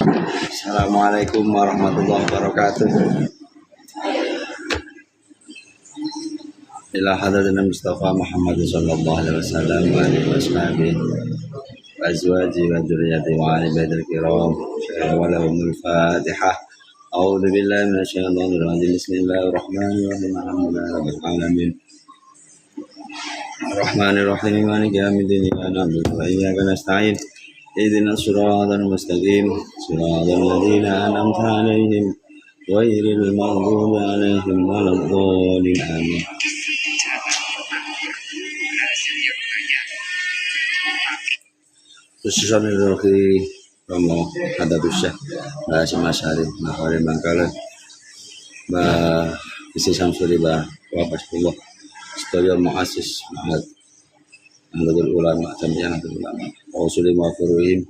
Assalamualaikum warahmatullahi wabarakatuh. Ila hadratina Mustafa Muhammad sallallahu alaihi wasallam wa alihi washabihi wa azwaji wa dzurriyyati wa ali baitil kiram wa lahumul fatihah. A'udzu billahi minasyaitonir rajim. Bismillahirrahmanirrahim. Alhamdulillahi rabbil alamin. Arrahmanir rahim. Maliki yaumiddin. Iyyaka na'budu wa iyyaka nasta'in. Ihdinas siratal mustaqim. Siratal ladzina an'amta 'alaihim ghairil maghdubi 'alaihim waladdallin. Amin. Khususan dari Romo Hadatus Syekh Mbak Simasari Mahari Bangkala Mbak Isi Samsuri Mbak Wabasbullah Storio Mu'asis Ma'ad Anadul Ulama Jami'an Anadul Ulama Rasulullah Ma'afuruhim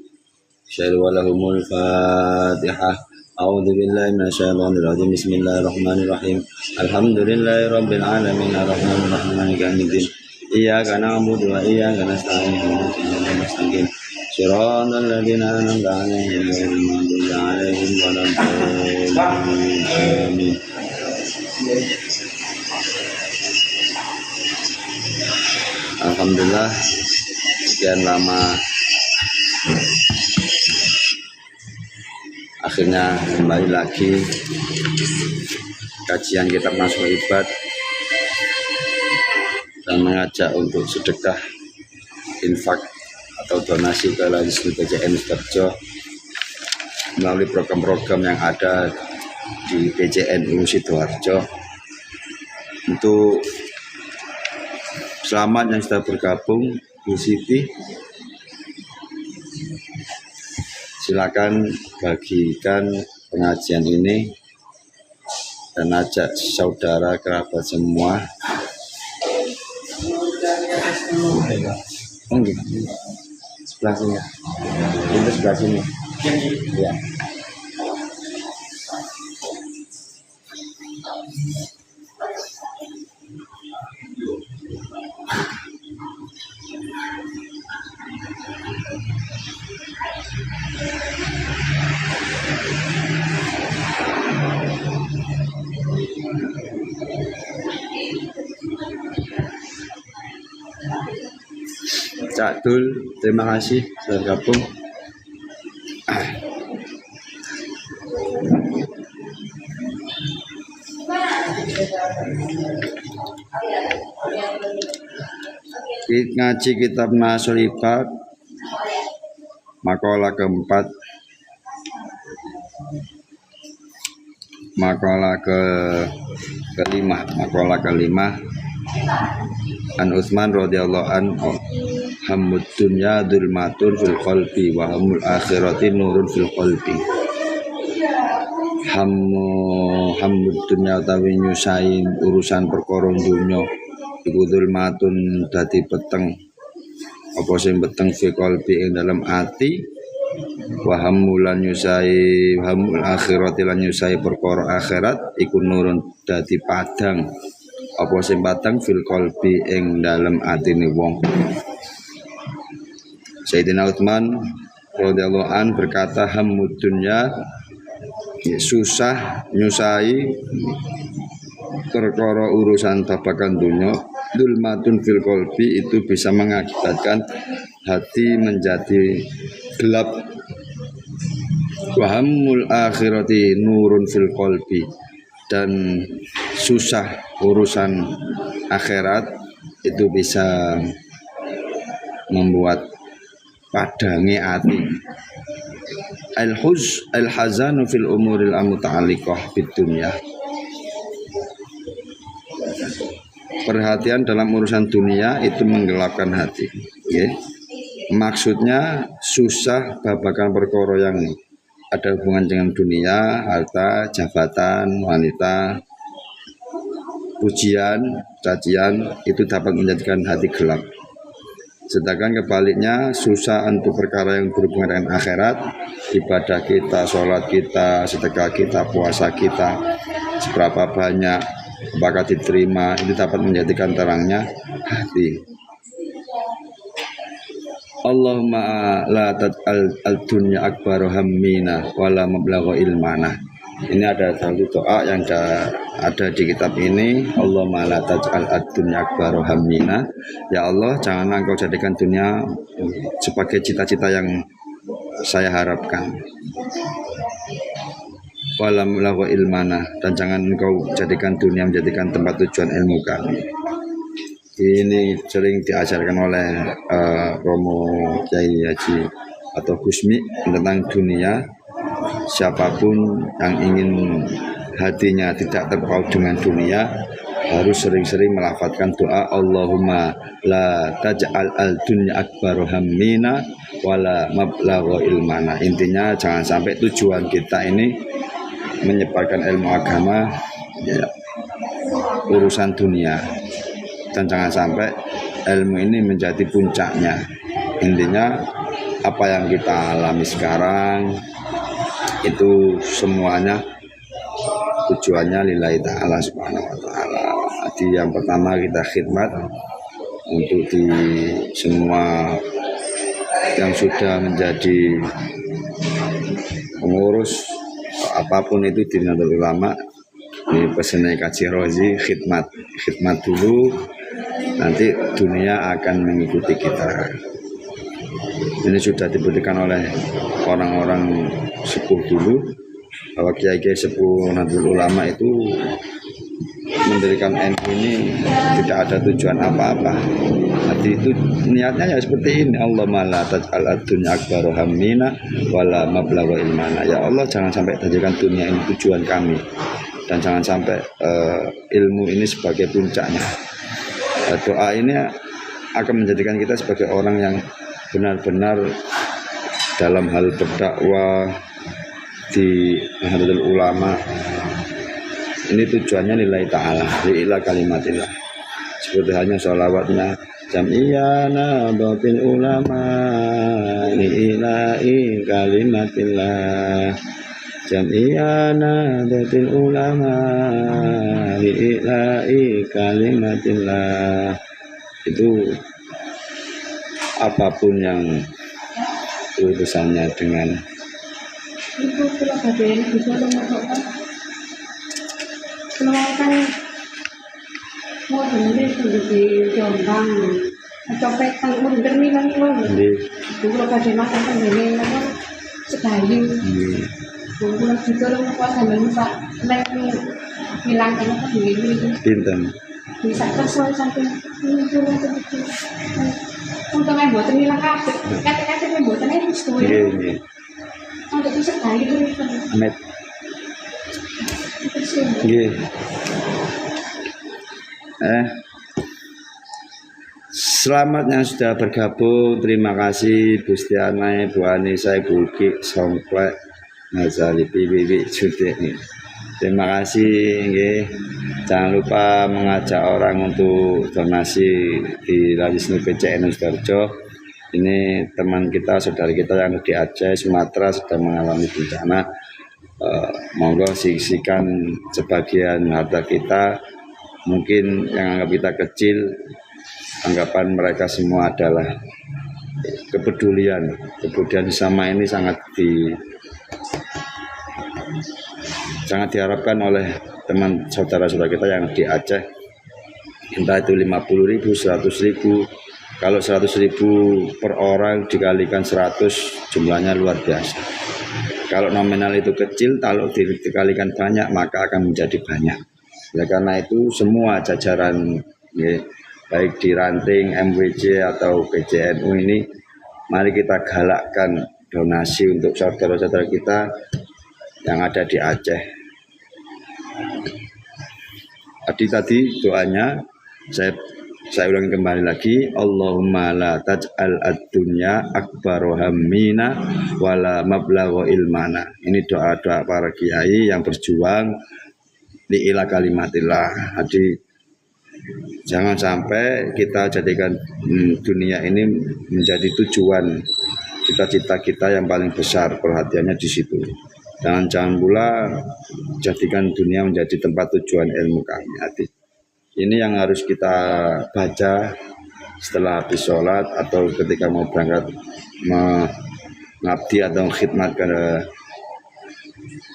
Syair walahumul Fatihah. A'udzu billahi minasyaitonir rajim. Bismillahirrahmanirrahim. Alhamdulillahi rabbil alamin. Arrahmanir rahim. Maliki yaumiddin. Iyyaka na'budu wa iyyaka nasta'in. Ihdinas mustaqim. Shiratal ladzina an'amta 'alaihim ghairil maghdubi 'alaihim waladdallin. Amin. Alhamdulillah, sekian lama akhirnya kembali lagi kajian kitab Nashul Ibad dan mengajak untuk sedekah, infak atau donasi ke Laisnu PCN Sidoarjo melalui program-program yang ada di PCNU Sidoarjo. Untuk selamat yang sudah bergabung, Bu Siti, silakan bagikan pengajian ini dan ajak saudara kerabat semua. Sebelah sini, itu sebelah sini. Ya. Cak Dul, terima kasih sudah gabung. Ngaji kitab Nashul Ibad makalah keempat, makalah kelima An Utsman radhiyallahu anhu, hammud dunya dzulmatun fil qalbi wa hammul akhirati nurun fil qalbi. Hammud dunya utawi nyusahi urusan perkara dunya iku dzulmatun dadi peteng, apa sing peteng fil qalbi ing dalam ati, wa hammulan nyusahi hammul akhirati lan nyusahi perkara akhirat iku nurun dadi padang, apa sing padang fil qalbi ing dalam atine wong. Sayyidina Utsman radhiyallahu an berkata, hammud dunya, susah nyusahi perkara urusan babagan dunya, dzulmatun fil qalbi, itu bisa mengakibatkan hati menjadi gelap. Wa hammul akhirati nurun fil qalbi, dan susah urusan akhirat itu bisa membuat padange ati. Al-hazanu fil umuril muta'alliqah bid dunya. Perhatian dalam urusan dunia itu menggelapkan hati. Okay. Maksudnya susah babakan perkara yang ada hubungan dengan dunia, harta, jabatan, wanita, pujian, cacian, itu dapat menjadikan hati gelap. Sedangkan kebaliknya, susah untuk perkara yang berhubungan dengan akhirat, ibadah kita, sholat kita, sedekah kita, puasa kita, seberapa banyak, apakah diterima, itu dapat menjadikan terangnya hati. Allahumma la taj'al al-dunya akbar hammina wala mablagha ilmana. Ini ada satu doa yang ada di kitab ini. Allahumma la taj'al ad-dunya akbar hammina. Ya Allah, janganlah Engkau jadikan dunia sebagai cita-cita yang saya harapkan. Wala mablagha ilmana, dan jangan Engkau jadikan dunia menjadikan tempat tujuan ilmu kami. Ini sering diajarkan oleh Romo Kiai Haji atau Gusmi tentang dunia. Siapapun yang ingin hatinya tidak terpaut dengan dunia harus sering-sering melafadzkan doa Allahumma la taj'al al-dunya akbar hammina wala mablagha ilmana. Intinya jangan sampai tujuan kita ini menyebarkan ilmu agama ya, urusan dunia, dan jangan sampai ilmu ini menjadi puncaknya. Intinya apa yang kita alami sekarang itu semuanya tujuannya lillahi ta'ala subhanahu wa ta'ala. Jadi yang pertama kita khidmat untuk di semua yang sudah menjadi pengurus apapun itu di Nahdlatul Ulama. Ini pesannya Kaji Rozi, khidmat dulu, nanti dunia akan mengikuti kita. Ini sudah dibuktikan oleh orang-orang sepuh dulu bahwa kiai-kiai sepuh Nahdlatul Ulama itu mendirikan NU ini tidak ada tujuan apa-apa. Jadi itu niatnya ya seperti ini. Allahumma la taj'al ad-dunya akbar hammina wala mablagha ilmana. Ya Allah, jangan sampai jadikan dunia ini tujuan kami, dan jangan sampai ilmu ini sebagai puncaknya. Doa ini akan menjadikan kita sebagai orang yang benar-benar dalam hal berdakwah di Nahdlatul Ulama. Ini tujuannya lillahi ta'ala, li'ila kalimatillah. Seperti hanya sholawatnya Jam'iyah Nahdlatul Ulama li'ila'i kalimatillah, Jam'iyah Nahdlatul Ulama li'ila'i kalimatillah. Itu apapun yang urusannya dengan itu kalau bagian bisa menemukan mau bener itu di Jombang copetan mau termilan itu kalau bagian masakan ini apa sebayu kalau juga lo mau sambil pak hilang kan apa begini pinten bisa kesel sampai itu untuk yang buatan hilang kabel kata-kata yang buatannya itu setuju untuk bisa bayu itu Ahmed. Nggih. Selamat yang sudah bergabung. Terima kasih Bu Stiana, Bu Anissa, Bu Uki, Somplek, Nazali, Bibi, Judek. Terima kasih. Nggih. Jangan lupa mengajak orang untuk donasi di Wisnu PCN Sidoarjo. Ini teman kita, saudara kita yang di Aceh, Sumatera sedang mengalami bencana. Monggo sisihkan sebagian harta kita. Mungkin yang anggap kita kecil, anggapan mereka semua adalah kepedulian sama ini sangat diharapkan oleh teman saudara-saudara kita yang di Aceh, entah itu 50.000, 100.000. Kalau 100.000 per orang dikalikan 100, jumlahnya luar biasa. Kalau nominal itu kecil, kalau dikalikan banyak maka akan menjadi banyak. Ya, karena itu semua jajaran ya, baik di ranting MWC atau PCNU ini, mari kita galakkan donasi untuk saudara-saudara kita yang ada di Aceh. Tadi doanya saya ulangi kembali lagi, Allahumma la taj'al ad-dunya akbar hammina wala mablagha ilmana. Ini doa-doa para kiai yang berjuang li'ila kalimatillah. Jadi jangan sampai kita jadikan dunia ini menjadi tujuan cita-cita kita yang paling besar, perhatiannya di situ. Jangan pula jadikan dunia menjadi tempat tujuan ilmu kami. Ini yang harus kita baca setelah habis sholat atau ketika mau berangkat mengabdi atau khidmat ke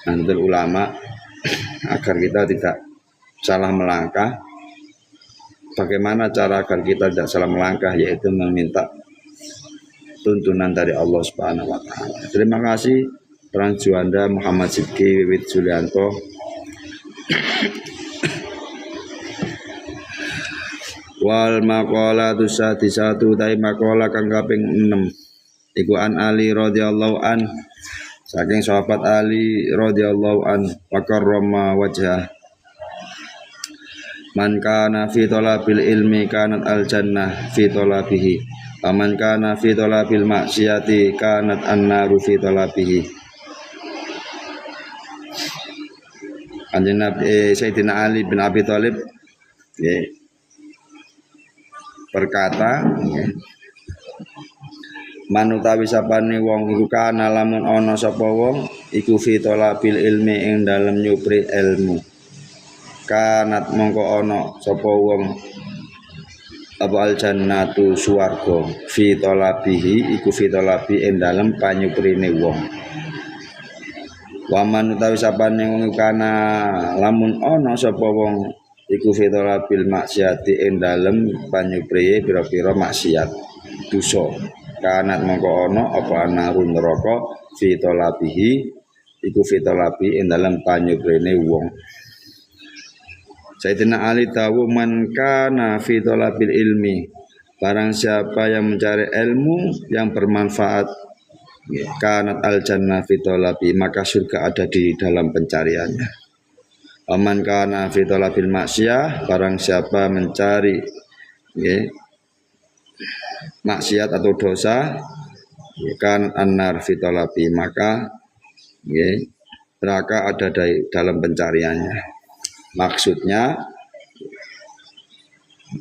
Nahdlatul Ulama, agar kita tidak salah melangkah. Bagaimana cara agar kita tidak salah melangkah, yaitu meminta tuntunan dari Allah Subhanahu wa taala. Terima kasih Trans Juanda Muhammad Sidki Wiwit Julianto. Wal maqalatu sadisatu tai maqala kang kaping 6 iku an Ali radhiyallahu an, saking sahabat Ali radhiyallahu an, wa karrama wajhah. Man kana fi talabil ilmi kanat al jannah fi talabihi, wa man kana fi talabil maksiati kanat an-naru fi talabihi. Kanjeng Nabi Sayyidina Ali bin Abi Thalib berkata, manutawi sapane wong iku kana lamun ana sapa wong iku fi talabil ilmi ing dalem nyupri ilmu, kanat mongko ana sapa wong apa al jannatu swarga fi talabihi iku fi talabi ing dalem panyuprine wong. Waman utawi sapane wong kana lamun ana sapa wong iku fi talabil maksiati ing dalem panyupriye pira-pira maksiat dosa, kanat mongko ana apa narun neraka fi talabihi iku fi talabi ing dalem panyuprine wong. Sayyidina Ali tahu man kana fi talabil ilmi, barang siapa yang mencari ilmu yang bermanfaat, kanat al jannah fi talabi, maka surga ada di dalam pencariannya. Aman kana fi talabil maksiyah, barang siapa mencari maksiat atau dosa, kanat annar fi talabi, maka neraka ada di dalam pencariannya. Maksudnya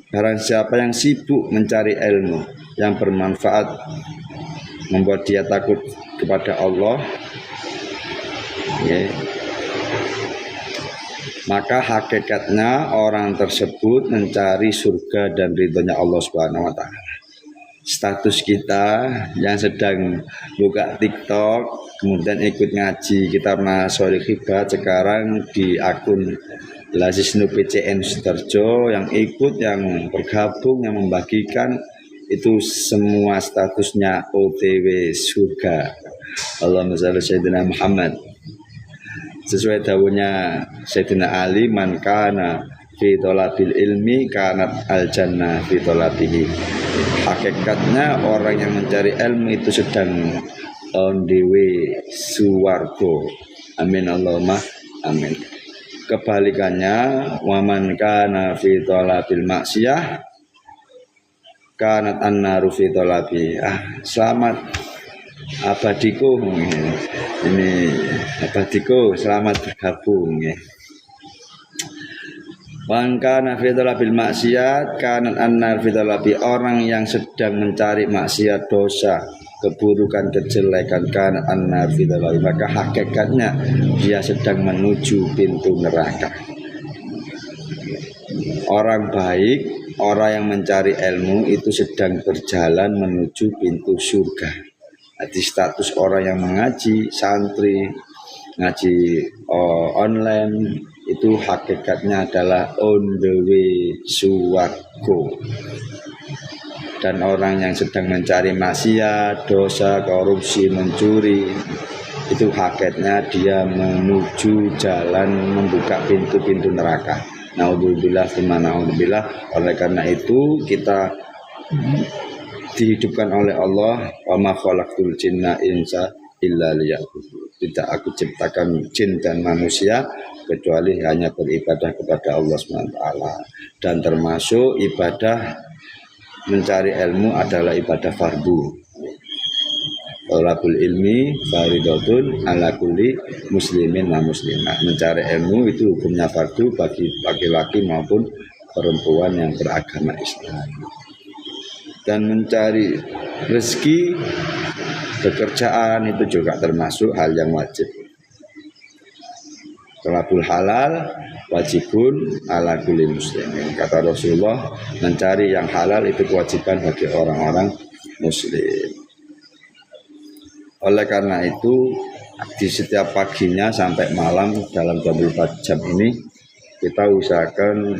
barang siapa yang sibuk mencari ilmu yang bermanfaat, membuat dia takut kepada Allah, maka hakikatnya orang tersebut mencari surga dan ridhonya Allah Subhanahu wa taala. Status kita yang sedang buka TikTok, kemudian ikut ngaji kitab Nasohil Khibat sekarang di akun Lazisnu PCN Sutarjo, yang ikut, yang bergabung, yang membagikan, itu semua statusnya OTW surga. Allahumma shalli sayyidina Muhammad. Sesuai dawuhnya Sayyidina Ali, man kana fi talabil ilmi kanat al jannah fi talabihi. Hakikatnya orang yang mencari ilmu itu sedang on the way suwargo. Amin Allahumma amin. Kebalikannya, waman kana fi talabil maksiyah kanat annaru fi talabi. Selamat abadiku, ini abadiku, selamat bergabung ya. Man kana fi talabil maksiyat kanat annar fi talabi, orang yang sedang mencari maksiat, dosa, keburukan, kejelekan, kanat annar fi talabi, maka hakikatnya dia sedang menuju pintu neraka. Orang baik, orang yang mencari ilmu itu sedang berjalan menuju pintu surga. Jadi status orang yang mengaji, santri, ngaji online, itu hakikatnya adalah on the way suwargo. Dan orang yang sedang mencari maksiat, dosa, korupsi, mencuri, itu hakikatnya dia menuju jalan membuka pintu-pintu neraka. Naudzubillah tsumma naudzubillah. Oleh karena itu kita dihidupkan oleh Allah, wa ma khalaqtul jinna insa illa liya'budun. Tidak aku ciptakan jin dan manusia kecuali hanya beribadah kepada Allah SWT. Dan termasuk ibadah mencari ilmu adalah ibadah fardu. Thalabul ilmi fardhatun ala kulli muslimin wa muslimah. Mencari ilmu itu hukumnya fardu bagi laki-laki maupun perempuan yang beragama Islam. Dan mencari rezeki, pekerjaan itu juga termasuk hal yang wajib. talabul halal wajibun ala kulli muslimin. Kata Rasulullah, mencari yang halal itu kewajiban bagi orang-orang muslim. Oleh karena itu, di setiap paginya sampai malam dalam 24 jam ini kita usahakan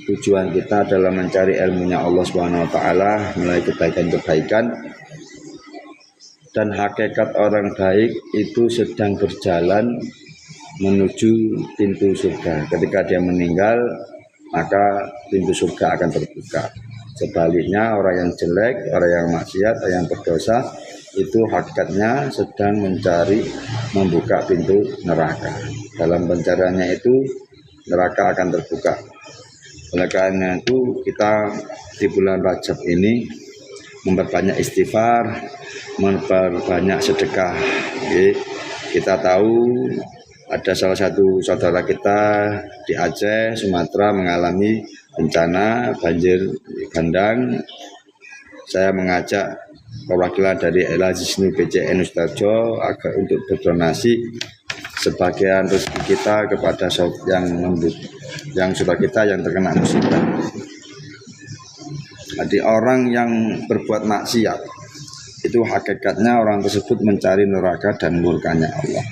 tujuan kita adalah mencari ilmunya Allah Subhanahu wa taala melalui kebaikan-kebaikan, dan hakikat orang baik itu sedang berjalan menuju pintu surga. Ketika dia meninggal, maka pintu surga akan terbuka. Sebaliknya orang yang jelek, orang yang maksiat, orang yang berdosa itu hakikatnya sedang mencari membuka pintu neraka. Dalam pencariannya itu neraka akan terbuka. Oleh karena itu kita di bulan Rajab ini memperbanyak istighfar, memperbanyak sedekah. Jadi, kita tahu ada salah satu saudara kita di Aceh, Sumatera mengalami bencana banjir bandang. Saya mengajak perwakilan dari LHSNU BCN Ustarjo agar untuk berdonasi sebagian rezeki kita kepada yang saudara kita yang terkena musibah. Jadi orang yang berbuat maksiat itu hakikatnya orang tersebut mencari neraka dan murkanya Allah.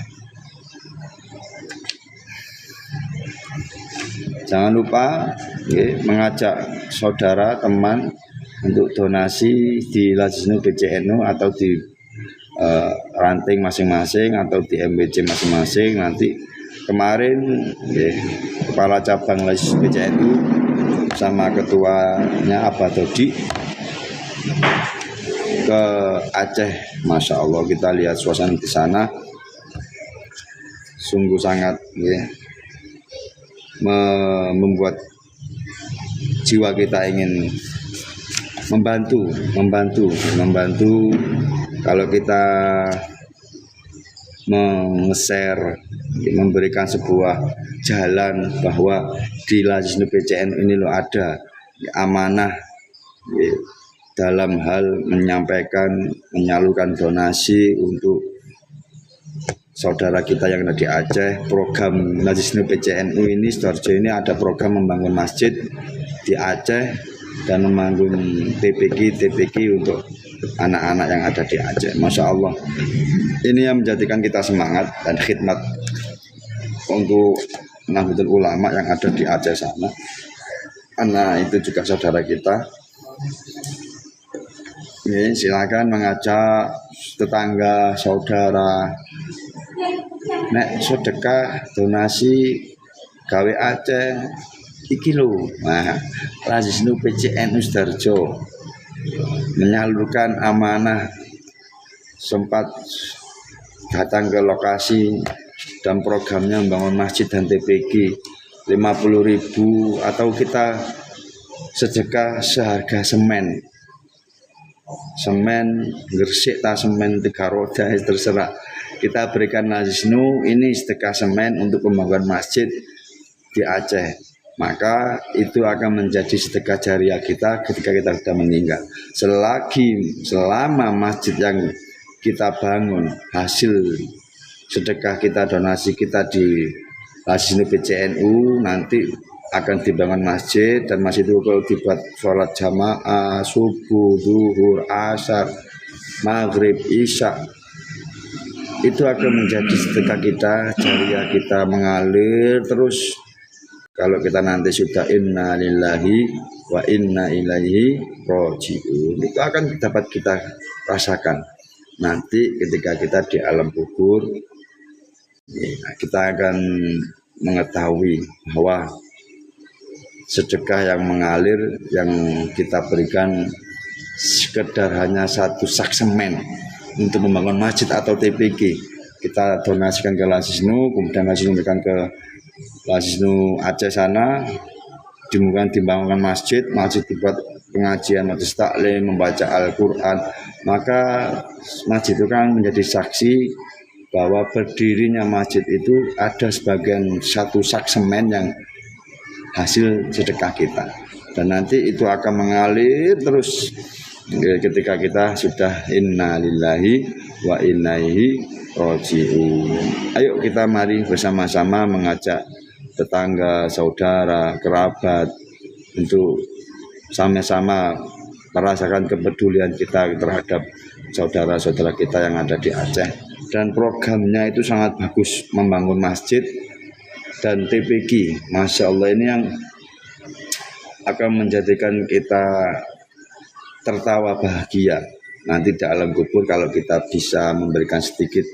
Jangan lupa mengajak saudara, teman untuk donasi di LHSNU BCNU atau di ranting masing-masing atau di MBC masing-masing. Nanti kemarin kepala cabang LHSNU BCNU sama ketuanya Abah Dodi ke Aceh. Masya Allah, kita lihat suasana di sana sungguh sangat membuat jiwa kita ingin membantu. Kalau kita meng-share, memberikan sebuah jalan bahwa di LHSNU BCN ini loh ada amanah dalam hal menyampaikan, menyalurkan donasi untuk saudara kita yang ada di Aceh. Program LHSNU BCNU ini, Sidoarjo ini ada program membangun masjid di Aceh dan membangun TPQ untuk anak-anak yang ada di Aceh. Masya Allah, ini yang menjadikan kita semangat dan khidmat untuk Nahdlatul Ulama yang ada di Aceh sana. Karena itu juga saudara kita. Ini silakan mengajak tetangga, saudara, nek sedekah donasi gawe Aceh iki lho. Nah, LHSNU BCN Sidoarjo menyalurkan amanah, sempat datang ke lokasi dan programnya membangun masjid dan TPG 50.000, atau kita sedekah seharga semen Gresik ta semen 3 roda, terserah. Kita berikan LHSNU ini sedekah semen untuk pembangunan masjid di Aceh. Maka itu akan menjadi sedekah jariah kita ketika kita sudah meninggal. Selama masjid yang kita bangun, hasil sedekah kita, donasi kita di LHSNU BCNU nanti akan dibangun masjid, dan masjid itu kalau dibuat sholat jamaah, subuh, zuhur, asar, maghrib, isya, itu akan menjadi sedekah kita, jariah kita mengalir terus. Kalau kita nanti sudah inna lillahi wa inna ilaihi raji'un, itu akan dapat kita rasakan nanti ketika kita di alam kubur. Kita akan mengetahui bahwa sedekah yang mengalir yang kita berikan sekedar hanya satu sak semen untuk membangun masjid atau TPG. Kita donasikan ke LHSNU, kemudian LHSNU memberikan ke LHSNU Aceh sana, dibangunkan masjid dibuat pengajian, majelis taklim, membaca Al-Quran. Maka masjid itu kan menjadi saksi bahwa berdirinya masjid itu ada sebagian satu sak semen yang hasil sedekah kita, dan nanti itu akan mengalir terus ketika kita sudah inna lillahi wa inna ilaihi raji'un. Ayo kita mari bersama-sama mengajak tetangga, saudara, kerabat untuk sama-sama merasakan kepedulian kita terhadap saudara-saudara kita yang ada di Aceh. Dan programnya itu sangat bagus, membangun masjid dan TPQ. Masya Allah, ini yang akan menjadikan kita tertawa bahagia nanti di alam kubur kalau kita bisa memberikan sedikit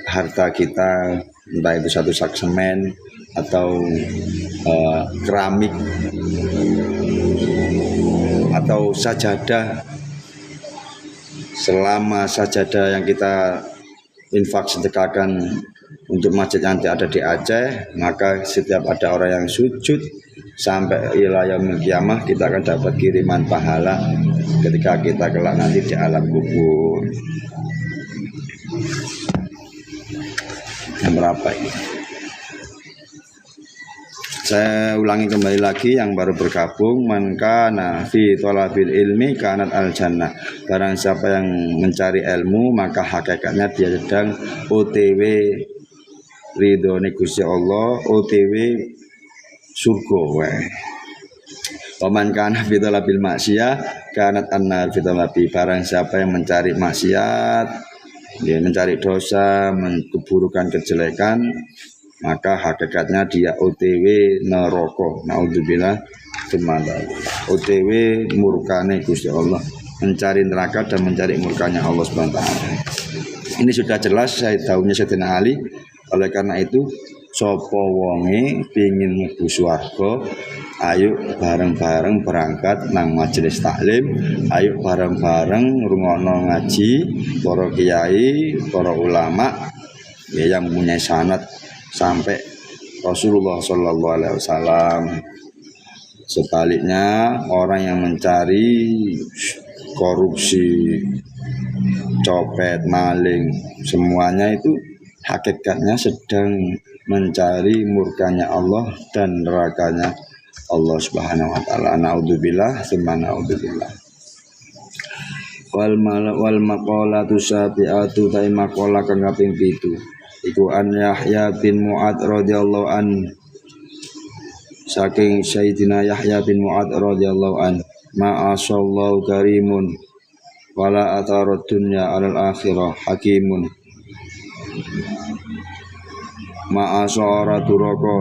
harta kita, entah itu satu sak semen atau keramik atau sajadah. Selama sajadah yang kita infak sedekahkan untuk masjid yang ada di Aceh, maka setiap ada orang yang sujud sampai ila yaumil qiyamah, kita akan dapat kiriman pahala ketika kita kelak nanti di alam kubur. Yang berapa ini? Saya ulangi kembali lagi yang baru bergabung, man kana fi thalabil ilmi kanat al jannah. Barang siapa yang mencari ilmu, maka hakikatnya dia sedang OTW ridhone Gusti Allah, OTW surga wae. Paman kana fi thalabil maksiyah kanat annar fi thalabi. Barang siapa yang mencari maksiat, dia mencari dosa, keburukan, kejelekan, maka hakikatnya dia OTW neraka. Naudzubillah, OTW murkane Gusti Allah, mencari neraka dan mencari murkanya Allah Subhanahu wa taala. Ini sudah jelas saya tahunya Sayyidina Ali. Oleh karena itu, sapa wonge pengin mlebu swarga, ayo bareng-bareng berangkat nang majelis taklim, ayo bareng-bareng rungokno ngaji para kiai, para ulama ya, yang punya sanad sampai Rasulullah Shallallahu Alaihi Wasallam. Sebaliknya, orang yang mencari korupsi, copet, maling, semuanya itu hakikatnya sedang mencari murkanya Allah dan nerakanya Allah Subhanahu wa taala. Naudzubillah, tsumma naudzubillah. Wal maqalatu sabiatu ta maqala kang kaping 7. Iku an Yahya bin Mu'ad radhiyallahu an, saking Sayyidina Yahya bin Mu'ad radhiyallahu an, ma'asallahu karimun wala atharud dunya alal akhirah hakimun. Ma'asara duraka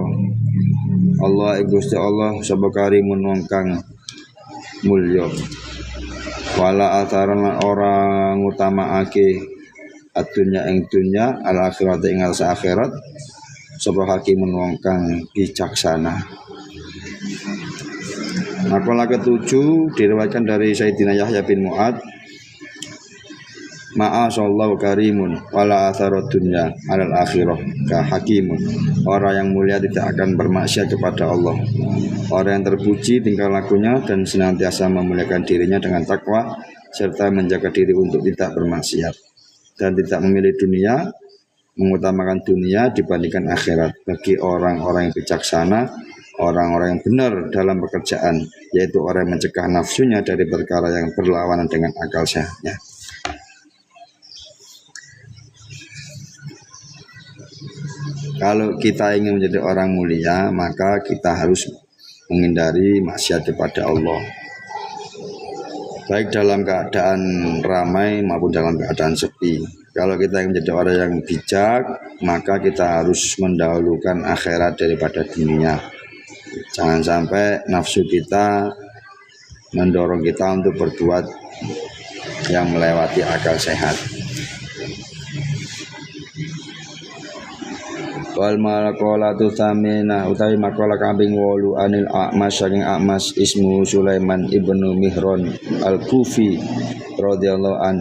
Allah Gusti Allah sapa karimun wong kang mulya, wala atharan ora ngutamaake adunya ing dunya al akhirat ing akhirat, sapa hakimun wong kang bijaksana. Maqalah ke-7 diriwayatkan dari Sayyidina Yahya bin Mu'ad, ma'asallahu karimun wala atharud dunya alal akhirah ka hakimun. Orang yang mulia tidak akan bermaksiat kepada Allah. Orang yang terpuji tingkah lakunya dan senantiasa memuliakan dirinya dengan takwa serta menjaga diri untuk tidak bermaksiat dan tidak memilih dunia, mengutamakan dunia dibandingkan akhirat. Bagi orang-orang yang bijaksana, orang-orang yang benar dalam pekerjaan, yaitu orang yang mencegah nafsunya dari perkara yang berlawanan dengan akal sehatnya. Kalau kita ingin menjadi orang mulia, maka kita harus menghindari maksiat kepada Allah, baik dalam keadaan ramai maupun dalam keadaan sepi. Kalau kita ingin menjadi orang yang bijak, maka kita harus mendahulukan akhirat daripada dunia. Jangan sampai nafsu kita mendorong kita untuk berbuat yang melewati akal sehat. Wal maqalatu tsaminah utawi maqalah kambing 8 anil A'mas saking A'mas ismu Sulaiman ibnu Mihran al-Kufi radhiyallahu an.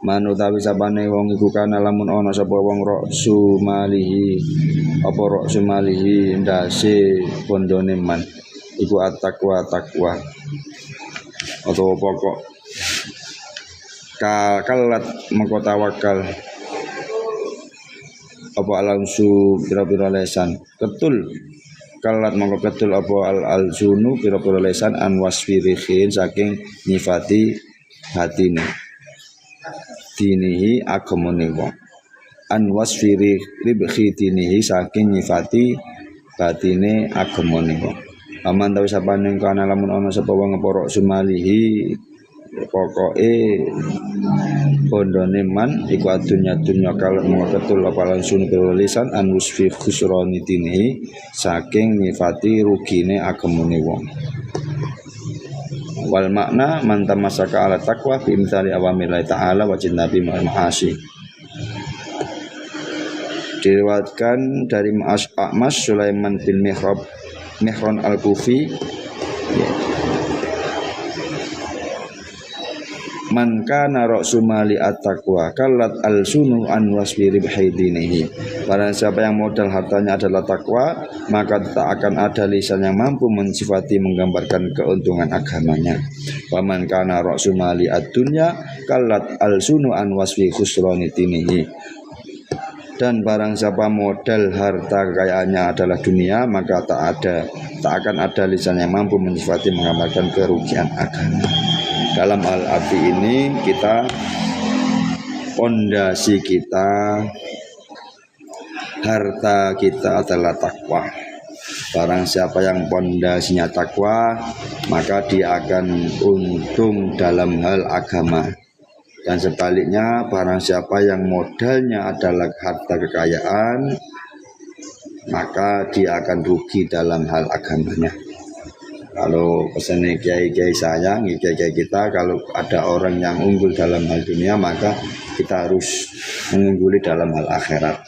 Man utawi sapane wong iku kana lamun ana sapa wong roksu malihi apa roksu malihi ndase bondone man iku at-taqwa takwa atau pokok kalat mengko tawakal apa alamsu pira-pira lesan ketul kalat mongko ketul apa al-sunu pira-pira lesan an wasfirihin saking nyifati hatine. dinihi agamane wong an wasfiri ribhi dinihi saking nyifati batine agamane wong aman tahu sapane kana lamun ana sapa wong ngeporo sumalihi pokoke bondone man iku adunya kalau mengetul apa langsung lisan an wasfi khusrani dinihi saking nyifati rugine agamane wong wal makna man tamassaka ala taqwa bi imtali awamirillahi ta'ala wa jinnabi ma'asi. Diriwayatkan dari A'mas Sulaiman bin Mihran al-Kufi man kana ra'su mali at-taqwa kallat al-sunu an wasfi ribhi dinihi. Barang siapa yang modal hartanya adalah takwa, maka tak akan ada lisan yang mampu mensifati menggambarkan keuntungan agamanya. Wa man kana ra'su mali ad-dunya kallat al-sunu an wasfi khusrani dinihi. Dan barang siapa modal harta kekayaannya adalah dunia, maka tak akan ada lisan yang mampu mensifati menggambarkan kerugian agama. Dalam al-arti ini pondasi kita, harta kita adalah takwa. Barang siapa yang pondasinya takwa, maka dia akan untung dalam hal agama. Dan sebaliknya, barang siapa yang modalnya adalah harta kekayaan, maka dia akan rugi dalam hal agamanya. Kalau pesannya kiai-kiai saya, kiai-kiai kita, kalau ada orang yang unggul dalam hal dunia, maka kita harus mengungguli dalam hal akhirat.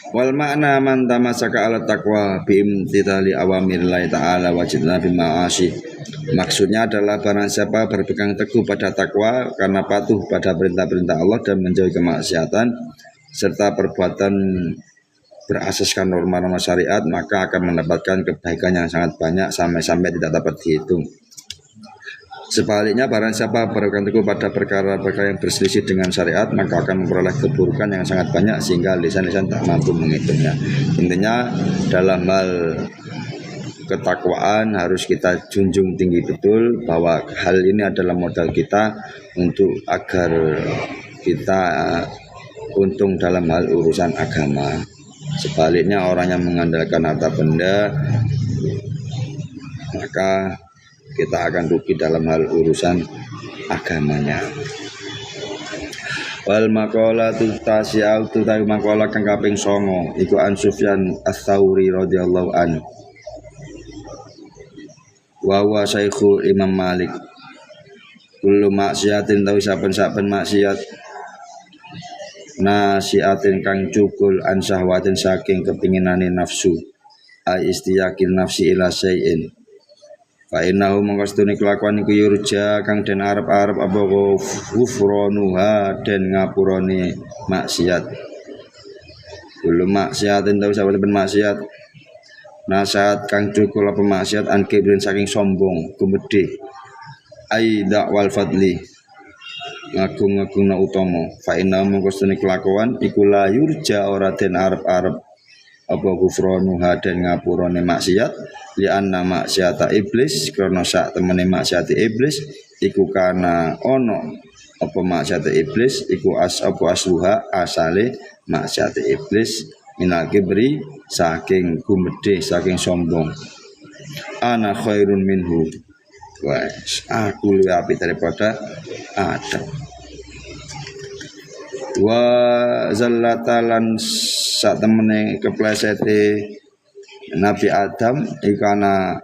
Wal makna man tamassaka ala taqwa bi imtithali awamirillahi ta'ala wa jitnabi ma'asi. Maksudnya adalah barang siapa berpegang teguh pada takwa karena patuh pada perintah-perintah Allah dan menjauhi kemaksiatan serta perbuatan berasaskan norma-norma syariat, maka akan mendapatkan kebaikan yang sangat banyak sampai-sampai tidak dapat dihitung. Sebaliknya, barang siapa berpegang teguh pada perkara-perkara yang berselisih dengan syariat, maka akan memperoleh keburukan yang sangat banyak sehingga lisan-lisan tak mampu menghitungnya. Intinya, dalam hal ketakwaan harus kita junjung tinggi betul bahwa hal ini adalah modal kita untuk agar kita untung dalam hal urusan agama. Sebaliknya, orang yang mengandalkan harta benda, maka kita akan rugi dalam hal urusan agamanya. Wal maqalatu tasi'atu ta'i maqalah kang kaping 9 iku An Sufyan Ats-Tsauri radhiyallahu anhu. Wa huwa syaikhu Imam Malik. Kullu maksiatin tawi saben-saben maksiat nasiatin kang cukul an syahwatin saking kepinginane nafsu ai istiyakin nafsi ila syai'in. Fa innahu mangkastune kelakuan iku yurja kang den arep-arep apa ghufranuha den ngapurane maksiat. Kulo maksiatin tahu saben maksiat. Nasihat kang cukul apa maksiat an kibrin saking sombong, gumedhe. Ai dakwal fadli. Ngagung-ngagungna utama. Fa innahu mangkastune kelakuan iku la yurja ora den arep-arep apa ghufranuha den ngapurane maksiat. Li anna maksiata iblis karena sak temene maksiat iblis iku kana ono apa maksiat iblis iku asluha asale maksiat iblis minal kibri saking gumedhe saking sombong. Ana khairun minhu. Wes aku luwih apik daripada Adam. Wa zallatalan sak temene keplesete Nabi Adam ikana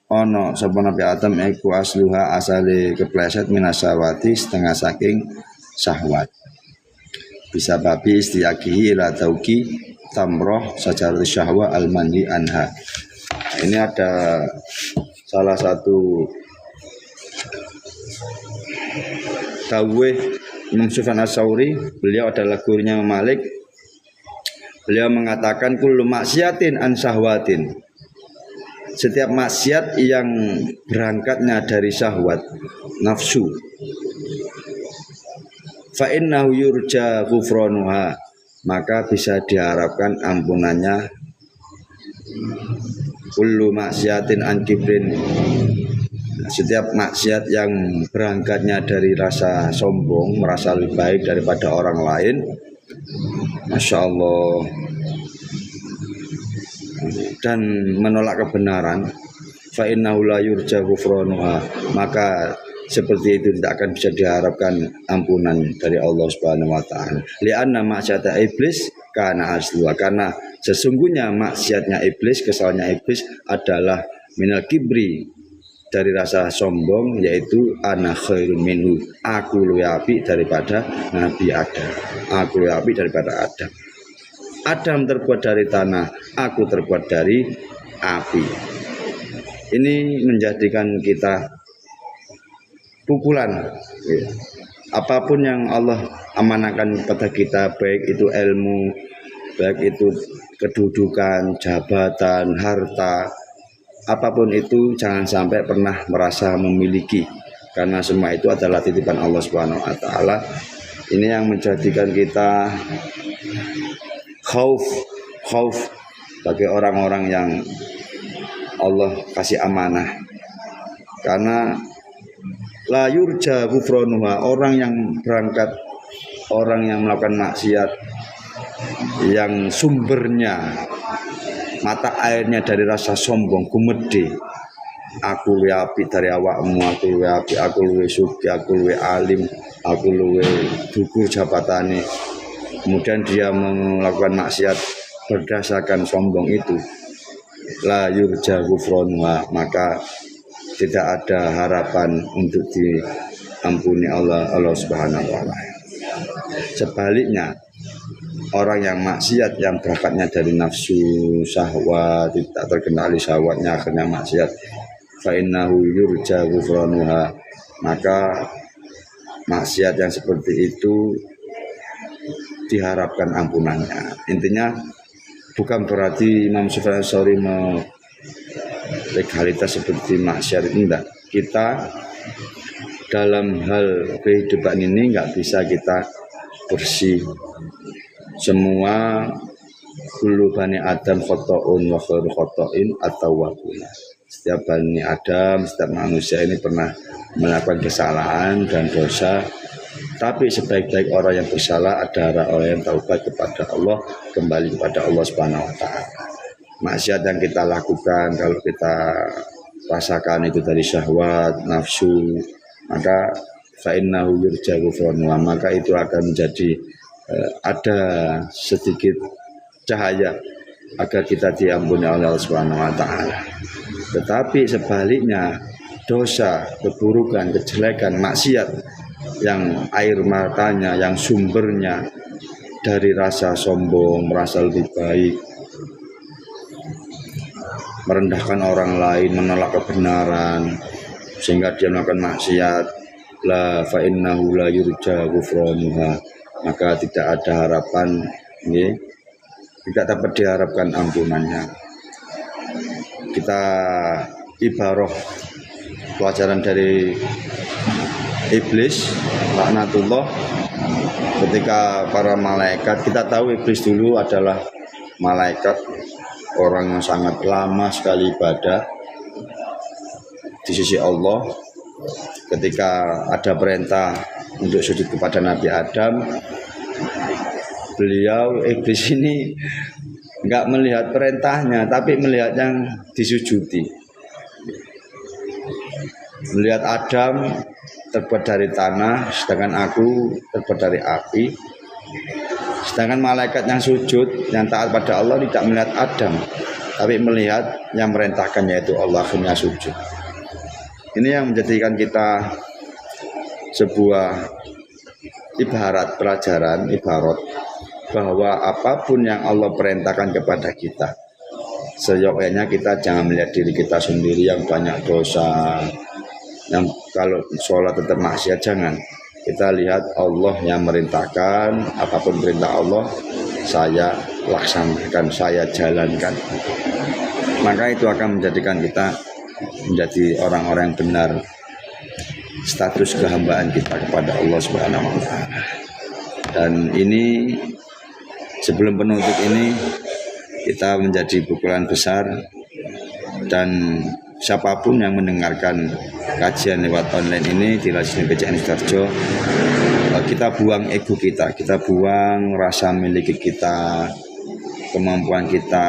ono sapa Nabi Adam iku asluha asale kepleset minasawati setengah saking syahwat. Bisa babi istiyaki ila tauki tamroh sajarul syahwa al-mandi anha. Ini ada salah satu dawuh Imam Sufyan Ats-Tsauri, beliau adalah gurunya Imam Malik. Beliau mengatakan kullu maksiatin an syahwatin. Setiap maksiat yang berangkatnya dari syahwat, nafsu. Fa innahu yurja ghufranuha, maka bisa diharapkan ampunannya kullu maksiatin an kibrin, setiap maksiat yang berangkatnya dari rasa sombong, merasa lebih baik daripada orang lain, Masya Allah, dan menolak kebenaran, fa innahu la yurja ghufranuha, maka seperti itu tidak akan bisa diharapkan ampunan dari Allah Subhanahu wa taala. Li'anna maksiata iblis kana asluha, karena sesungguhnya maksiatnya iblis, kesalahannya iblis adalah minal kibri, dari rasa sombong, yaitu ana khairun minhu, aku lebih apik daripada Nabi Adam, aku lebih apik daripada Adam. Adam terbuat dari tanah, aku terbuat dari api. Ini menjadikan kita pukulan. Apapun yang Allah amanahkan kepada kita, baik itu ilmu, baik itu kedudukan, jabatan, harta, apapun itu jangan sampai pernah merasa memiliki, karena semua itu adalah titipan Allah Subhanahu wa taala. Ini yang menjadikan kita khauf bagi orang-orang yang Allah kasih amanah, karena la yurja ghufranuha, orang yang berangkat, orang yang melakukan maksiat yang sumbernya, mata airnya dari rasa sombong, gumede, aku luwih apik dari awakmu, aku luwih apik, aku luwih sugih, aku luwih alim, aku luwih dhuwur jabatane, kemudian dia melakukan maksiat berdasarkan sombong itu, la yurja ghufranuha, maka tidak ada harapan untuk diampuni Allah Subhanahu wa taala. Sebaliknya, orang yang maksiat yang berangkatnya dari nafsu, syahwat, tidak terkendali syahwatnya, akhirnya maksiat, fa innahu yurja ghufranuha, maka maksiat yang seperti itu diharapkan ampunannya. Intinya bukan berarti Imam Sufyan Ats-Tsauri legalitas seperti maksiat itu, enggak. Kita dalam hal kehidupan ini enggak bisa kita bersih. Semua kullu bani Adam khata'un wa khairu khata'in at-tawwabun. Setiap bani Adam, setiap manusia ini pernah melakukan kesalahan dan dosa, tapi sebaik-baik orang yang bersalah adalah orang yang taubat kepada Allah, kembali kepada Allah Subhanahu wa taala. Maksiat yang kita lakukan, kalau kita rasakan itu dari syahwat, nafsu, maka fa innahu yurja ghufranuha, maka itu akan menjadi ada sedikit cahaya agar kita diampuni oleh Allah Subhanahu wa taala. Tetapi sebaliknya, dosa, keburukan, kejelekan, maksiat yang air matanya, yang sumbernya dari rasa sombong, merasa lebih baik, merendahkan orang lain, menolak kebenaran, sehingga dia melakukan maksiat, la fa innahu la yurja ghufranuha, maka tidak ada harapan, tidak dapat diharapkan ampunannya. Kita ibarah pelajaran dari iblis, laknatullah, ketika para malaikat, kita tahu iblis dulu adalah malaikat, orang yang sangat lama sekali ibadah di sisi Allah. Ketika ada perintah untuk sujud kepada Nabi Adam, beliau iblis ini enggak melihat perintahnya, tapi melihat yang disujudi. Melihat Adam terbuat dari tanah, sedangkan aku terbuat dari api. Sedangkan malaikat yang sujud, yang taat pada Allah, tidak melihat Adam, tapi melihat yang merintahkan, yaitu Allah, akhirnya sujud. Ini yang menjadikan kita sebuah ibarat, pelajaran, ibarat, bahwa apapun yang Allah perintahkan kepada kita, seyogyanya kita jangan melihat diri kita sendiri yang banyak dosa, yang kalau sholat tetap maksiat, jangan. Kita lihat Allah yang merintahkan, apapun perintah Allah saya laksanakan, saya jalankan. Maka itu akan menjadikan kita menjadi orang-orang yang benar, status kehambaan kita kepada Allah Subhanahu wa taala. Dan ini sebelum penutup ini kita menjadi pukulan besar, dan siapapun yang mendengarkan kajian lewat online ini di Rajin PCN Sidoarjo, kita buang ego kita buang rasa miliki kita, kemampuan kita,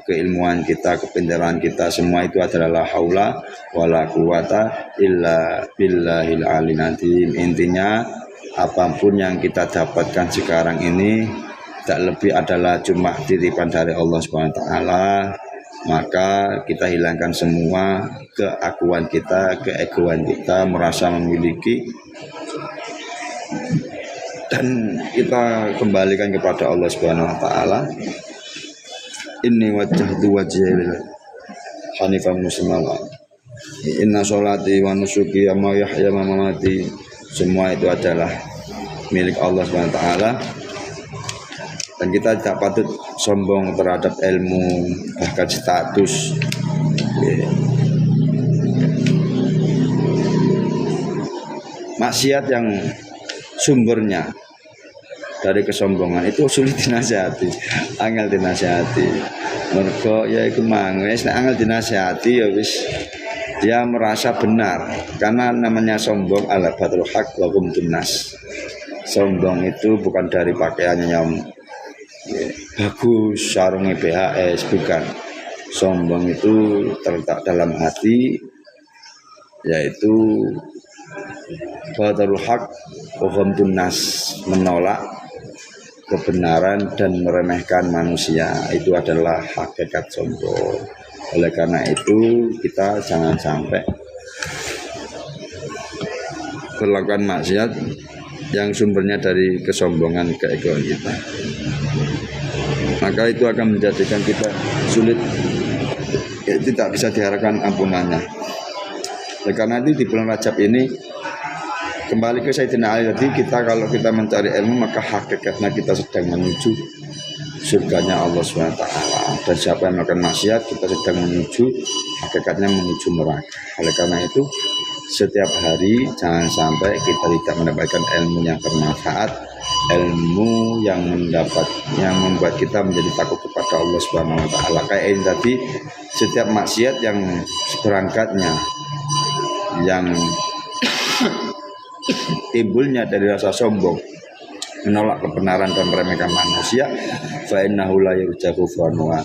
keilmuan kita, kepintaran kita, semua itu adalah la haula wala quwata illa billahil aliyil azim. Intinya apapun yang kita dapatkan sekarang ini tak lebih adalah cuma titipan dari Allah Subhanahu wa taala. Maka kita hilangkan semua keakuan kita, keegoan kita, merasa memiliki, dan kita kembalikan kepada Allah Subhanahu wa taala. Inni wajjahtu wajhiya hanifan musliman. Inna sholati wa nusuki wa mahya wa mamati, semua itu adalah milik Allah Subhanahu wa taala. Dan kita tidak patut sombong terhadap ilmu, bahkan status. Maksiat yang sumbernya dari kesombongan itu sulit dinasihati, angel dinasihati. Mergo ya iku mang wis nek angel dinasihati ya wis dia merasa benar, karena namanya sombong ala batul haq wa qumtun nas. Sombong itu bukan dari pakaiannya yang bagus, sarungnya BHS, bukan. Sombong itu terletak dalam hati, yaitu batul haq wa qumtun nas, menolak kebenaran dan meremehkan manusia. Itu adalah hakikat sombong. Oleh karena itu kita jangan sampai melakukan maksiat yang sumbernya dari kesombongan, keegoan kita. Maka itu akan menjadikan kita sulit, tidak bisa diharapkan ampunannya. Oleh karena itu di bulan Rajab ini, kembali ke Sayyidina Ali tadi, kita kalau kita mencari ilmu maka hakikatnya kita sedang menuju surganya Allah SWT. Dan siapa yang melakukan maksiat, kita sedang menuju, hakikatnya menuju neraka. Oleh karena itu setiap hari jangan sampai kita tidak mendapatkan ilmu yang bermanfaat, ilmu yang membuat kita menjadi takut kepada Allah Subhanahu wa taala. Kayak ini tadi, setiap maksiat yang berangkatnya, yang timbulnya dari rasa sombong, menolak kebenaran dan meremehkan manusia, fa innahu la yurja ghufranuha,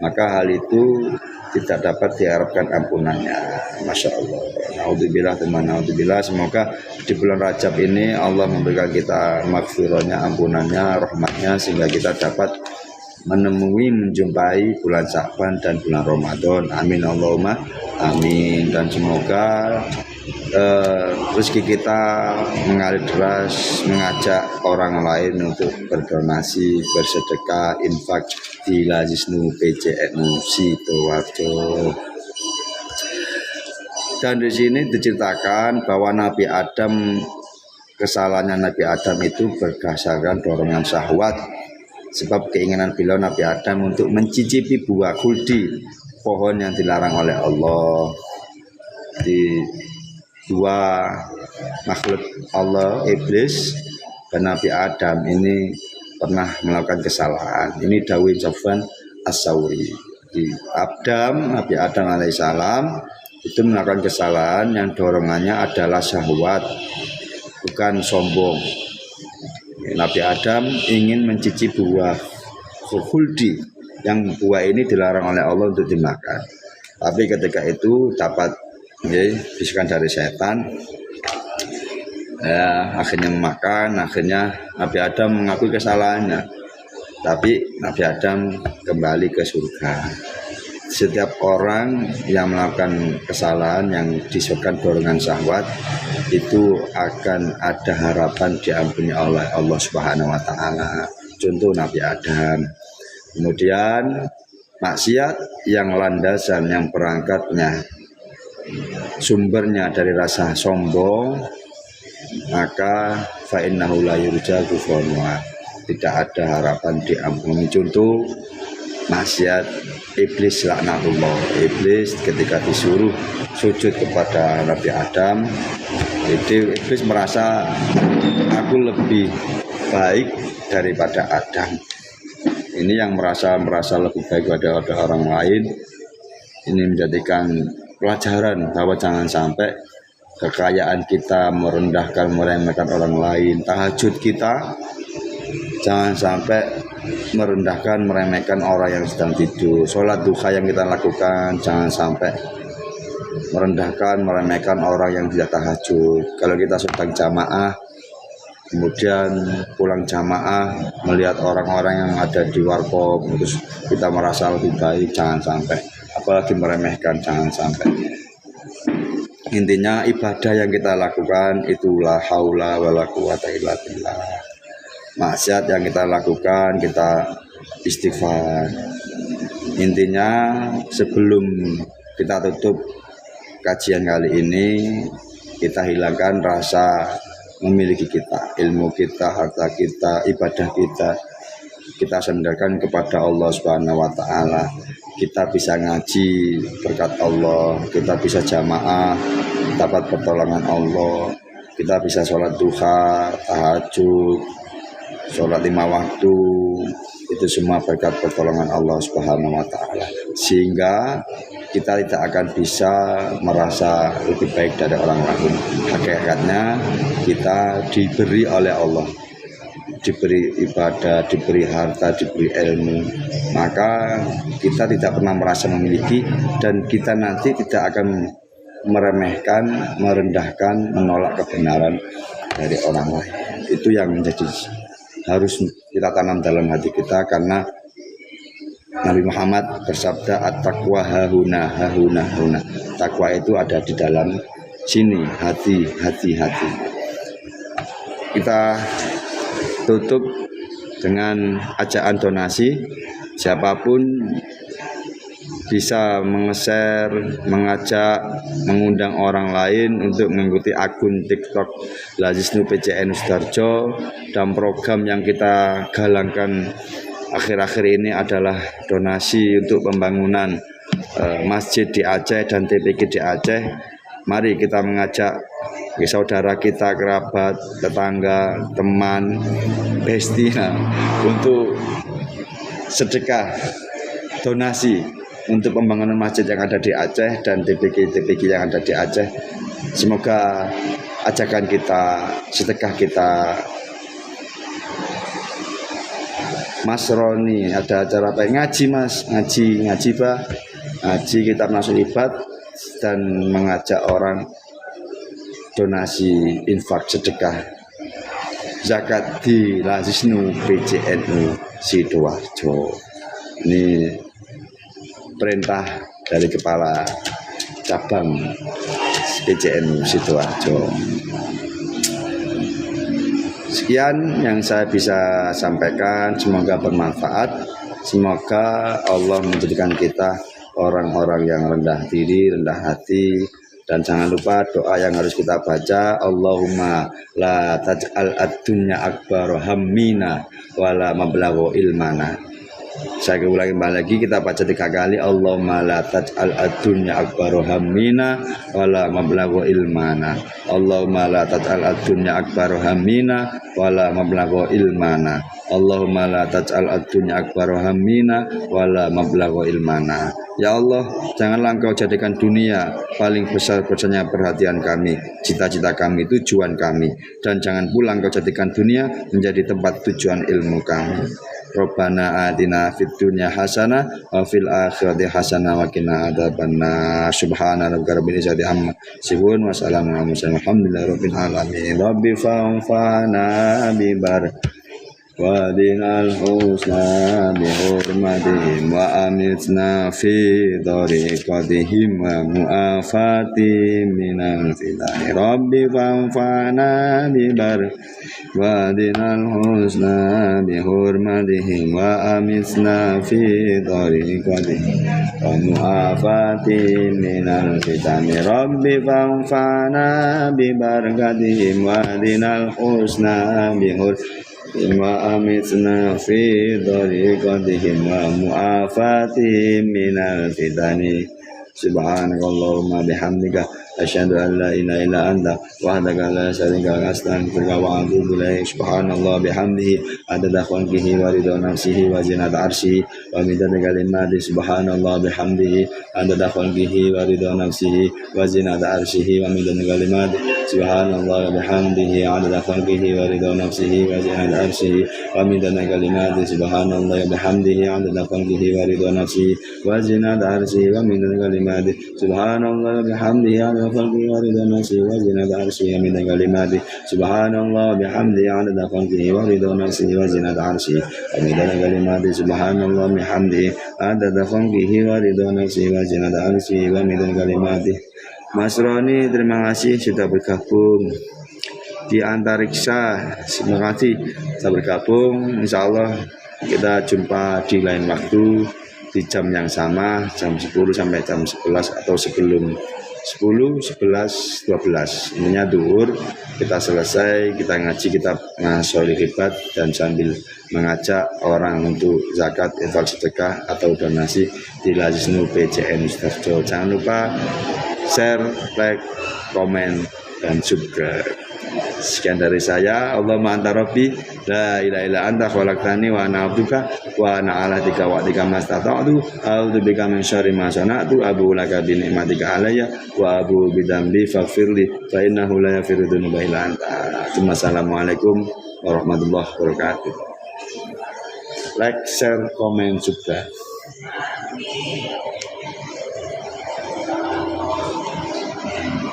maka hal itu tidak dapat diharapkan ampunannya. Masya Allah. Naudzubillah, naudzubillah. Semoga di bulan Rajab ini Allah memberikan kita maghfirahnya, ampunannya, rahmatnya, sehingga kita dapat menjumpai bulan Sya'ban dan bulan Ramadan. Amin Allahumma amin. Dan semoga rezeki kita mengalir deras, mengajak orang lain untuk berdonasi, bersedekah, infak di Lazisnu PCN Sidoarjo. Dan di sini diceritakan bahwa Nabi Adam, kesalahannya Nabi Adam itu berdasarkan dorongan syahwat, sebab keinginan beliau Nabi Adam untuk mencicipi buah khuldi, pohon yang dilarang oleh Allah. Di dua makhluk Allah, iblis dan Nabi Adam ini pernah melakukan kesalahan. Ini dawuh Sofwan As-Sauri. Di Nabi Adam alaihissalam itu melakukan kesalahan yang dorongannya adalah syahwat, bukan sombong. Nabi Adam ingin mencicipi buah khuldi, yang buah ini dilarang oleh Allah untuk dimakan. Tapi ketika itu dapat bisikan dari setan, akhirnya memakan. Akhirnya Nabi Adam mengakui kesalahannya, tapi Nabi Adam kembali ke surga. Setiap orang yang melakukan kesalahan yang disebabkan dorongan syahwat itu akan ada harapan diampuni oleh Allah Subhanahu wa taala. Contoh Nabi Adam. Kemudian maksiat yang landasan, yang perangkatnya, sumbernya dari rasa sombong, maka fa innahu la yurja ghufranuha, tidak ada harapan diampuni. Contoh maksiat iblis laknatullah. Iblis ketika disuruh sujud kepada Nabi Adam, iblis merasa aku lebih baik daripada Adam. Ini yang merasa lebih baik pada orang lain, ini menjadikan pelajaran bahwa jangan sampai kekayaan kita merendahkan, meremehkan orang lain. Tahajud kita jangan sampai merendahkan, meremehkan orang yang sedang tidur. Sholat duha yang kita lakukan jangan sampai merendahkan, meremehkan orang yang tidak tahajud. Kalau kita sedang jamaah, kemudian pulang jamaah melihat orang-orang yang ada di warkop, terus kita merasa lebih baik, jangan sampai. Apalagi meremehkan, jangan sampai. Intinya ibadah yang kita lakukan itulah haula wala quwata illa billah. Maksiat yang kita lakukan, kita istighfar. Intinya sebelum kita tutup kajian kali ini, kita hilangkan rasa memiliki kita, ilmu kita, harta kita, ibadah kita sandarkan kepada Allah Subhanahu wa taala. Kita bisa ngaji berkat Allah, kita bisa jamaah dapat pertolongan Allah, kita bisa sholat duha, tahajud, sholat 5 waktu, itu semua berkat pertolongan Allah Subhanahu wa taala. Sehingga kita tidak akan bisa merasa lebih baik dari orang lain. Hakikatnya kita diberi oleh Allah, diberi ibadah, diberi harta, diberi ilmu, maka kita tidak pernah merasa memiliki, dan kita nanti tidak akan meremehkan, merendahkan, menolak kebenaran dari orang lain. Itu yang menjadi harus kita tanam dalam hati kita, karena Nabi Muhammad bersabda, at-taqwa hahuna, hahuna, hahuna. Takwa itu ada di dalam sini, hati. Kita tutup dengan ajaan donasi. Siapapun bisa menge-share, mengajak, mengundang orang lain untuk mengikuti akun TikTok Lazisnu PCN Sudarjo, dan program yang kita galangkan akhir-akhir ini adalah donasi untuk pembangunan masjid di Aceh dan TPQ di Aceh. Mari kita mengajak saudara kita, kerabat, tetangga, teman, bestia untuk sedekah donasi untuk pembangunan masjid yang ada di Aceh dan TPQ yang ada di Aceh. Semoga ajakan kita, sedekah kita. Mas Roni, ada acara apa? Ngaji Mas, ngaji Pak. Ngaji kita masuk ibadah dan mengajak orang donasi, infak, sedekah, zakat di Lazisnu PCNU Sidoarjo. Ini perintah dari kepala cabang PCNU Sidoarjo. Sekian yang saya bisa sampaikan, semoga bermanfaat. Semoga Allah menjadikan kita orang-orang yang rendah diri, rendah hati. Dan jangan lupa doa yang harus kita baca, Allahumma la taj'al ad-dunya akbar hammina wala mablagha ilmana. Saya ulangi kembali lagi, kita baca 3 kali, Allahumma la taj'al ad-dunya akbar hammina wala mablagha ilmana. Allahumma la taj'al ad-dunya akbar hammina wala mablagha ilmana. Allahumma la taj'al ad-dunya akbar hammina wala mablagha ilmana. Ya Allah, janganlah Engkau jadikan dunia paling besar-besarnya perhatian kami, cita-cita kami, tujuan kami, dan jangan pula Engkau jadikan dunia menjadi tempat tujuan ilmu kami. Rabbana atina fid dunya hasanah wa fil akhirati hasanah wa qina adzabannar. Subhana rabbika rabbil izzati amma yasifun wa salamun alal mursalin walhamdulillahi rabbil alamin. Rabbi fa'fana bi bar wa dinal husna bi hurmatihim wa amitna fi tariqatihim wa mu'afati minal fitani. Rabbi fa'fana bi bar wa dinal husna bi hurmatihim wa amitna fi tariqatihim wa mu'afati minal fitani. Rabbi fa'fana bi barakatihim wa dinal husna bi hurmatihim wa amitna fi tariqatihim wa mu'afati minal fitani. subhanakallahumma bihamdika asyhadu an la ilaha illa anta wahdaka la syarika lak astaghfiruka wa atubu ilaik. Subhanallah bihamdihi adada khalqihi wa ridha nafsihi wa zinata arsyihi wa midada kalimati. Subhanallah bihamdihi adada khalqihi wa ridha nafsihi wa zinata arsyihi wa midada kalimati. Subhanallah bihamdihi adada khalqihi wa ridha nafsihi wa zinata arsyihi wa midada kalimati. Subhanallah bihamdihi adada khalqihi wa ridha nafsihi wa zinata arsyihi wa midada kalimati. Subhanallah bihamdihi adada khalqihi wa ridha nafsihi wa zinata arsyihi wa midada kalimati. Subhanallah bihamdihi adada khalqihi wa ridha nafsihi wa zinata arsyihi wa midada kalimati. Subhanallah bihamdihi adada khalqihi wa ridha nafsihi wa zinata arsyihi wa midada kalimati. Mas Roni, terima kasih sudah bergabung di Antariksa. Terima kasih sudah bergabung. Insya Allah kita jumpa di lain waktu di jam yang sama, jam 10 sampai jam 11 atau sebelum 10, 11, 12. Intinya duhur kita selesai, kita ngaji kitab Sholih Hibat dan sambil mengajak orang untuk zakat, infak, sedekah atau donasi di Lazisnu PCN Ustadz. Jangan lupa share, like, komen, dan subscribe. Sekian dari saya. Allahumma anta rabbi la ilaha illa anta khalaqtani wa ana abduka wa ana ala tika wa'dika mastata'tu a'udzu bika min syarri ma sana'tu abu laka bi ni'matika alayya wa abu bi dzambi faghfirli fa innahu la yaghfiru dzunuba illa anta. Assalamualaikum warahmatullahi wabarakatuh. Like, share, komen, subscribe.